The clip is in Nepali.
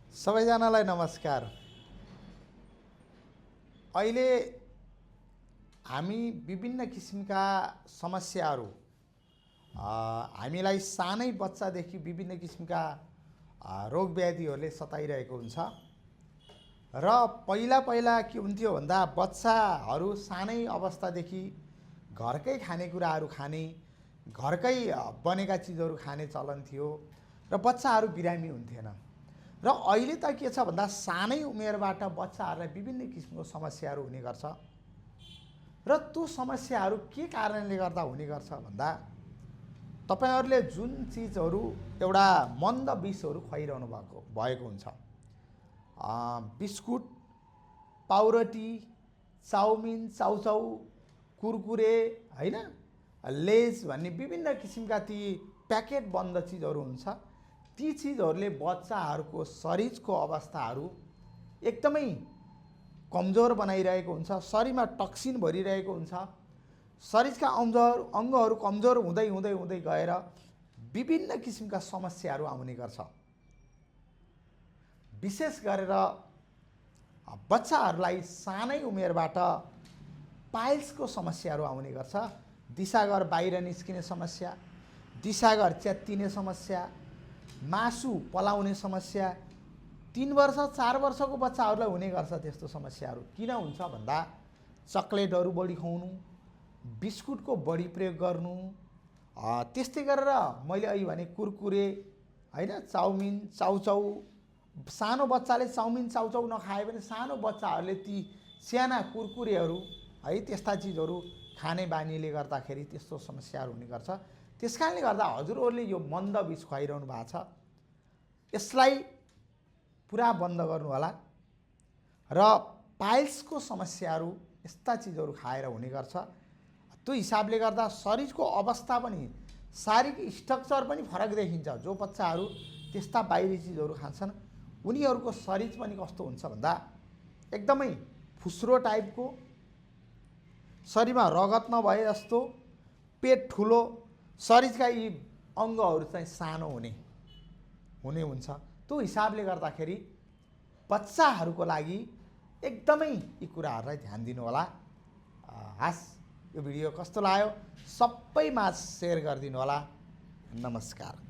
सबैजनालाई नमस्कार। अहिले हामी विभिन्न किसिमका समस्याहरू हामीलाई सानै बच्चादेखि विभिन्न किसिमका रोग व्याधिहरूले सताइरहेको हुन्छ। र पहिला पहिला के हुन्थ्यो भन्दा बच्चाहरू सानै अवस्थादेखि घरकै खानेकुराहरू खाने, घरकै बनेका चिजहरू खाने चलन थियो र बच्चाहरू बिरामी हुन्थेन। र अहिले त के छ भन्दा सानै उमेरबाट बच्चाहरूलाई विभिन्न किसिमको समस्याहरू हुने गर्छ। र त्यो समस्याहरू के कारणले गर्दा हुने गर्छ भन्दा तपाईहरूले जुन चिजहरू एउटा मन्द विषहरू खुवाइरहनु भएको हुन्छ, बिस्कुट, पाउरोटी, चाउमिन, चाउचाउ, कुरकुरे, हैन, लेज भन्ने विभिन्न किसिमका ती प्याकेट बन्द चिजहरू हुन्छ। ती चिजहरूले बच्चाहरूको शरीरको अवस्थाहरू एकदमै कमजोर बनाइरहेको हुन्छ। शरीरमा टक्सिन भरिरहेको हुन्छ। शरीरका अङ्गहरू कमजोर हुँदै हुँदै हुँदै गएर विभिन्न किसिमका समस्याहरू आउने गर्छ। विशेष गरेर बच्चाहरूलाई सानै उमेरबाट पाइल्सको समस्याहरू आउने गर्छ। दिसागर बाहिर निस्किने समस्या, दिसागर च्यात्तिने समस्या, मासु पलाउने समस्या 3 वर्ष 4 वर्षको बच्चाहरूलाई हुने गर्छ। त्यस्तो समस्याहरू किन हुन्छ भन्दा चक्लेटहरू बढी खुवाउनु, बिस्कुटको बढी प्रयोग गर्नु, त्यस्तै गरेर मैले अघि भने कुरकुरे, हैन, चाउमिन, चाउचाउ। सानो बच्चाले चाउमिन चाउचाउ नखाए पनि सानो बच्चाहरूले ती साना कुरकुरेहरू, है, त्यस्ता चिजहरू खाने बानीले गर्दाखेरि त्यस्तो समस्याहरू हुने गर्छ। त्यसकारणले गर्दा हजुरहरूले यो मन्द विष खुवाइरहनु भएको छ, यसलाई पुरा बन्द गर्नु होला। र पाइल्सको समस्याहरू यस्ता चिजहरू खाएर हुने गर्छ। त्यो हिसाबले गर्दा शरीरको अवस्था पनि, शारीरिक स्ट्रक्चर पनि फरक देखिन्छ। जो बच्चाहरू त्यस्ता बाहिरी चिजहरू खान्छन् उनीहरूको शरीर पनि कस्तो हुन्छ भन्दा एकदमै फुस्रो टाइपको, शरीरमा रगत नभए जस्तो, पेट ठुलो, शरीरका यी अङ्गहरू चाहिँ सानो हुने हुन्छ। त्यो हिसाबले गर्दाखेरि बच्चाहरूको लागि एकदमै यी कुराहरूलाई ध्यान दिनु होला। यो भिडियो कस्तो लाग्यो सबैमा सेयर गरिदिनु होला। नमस्कार।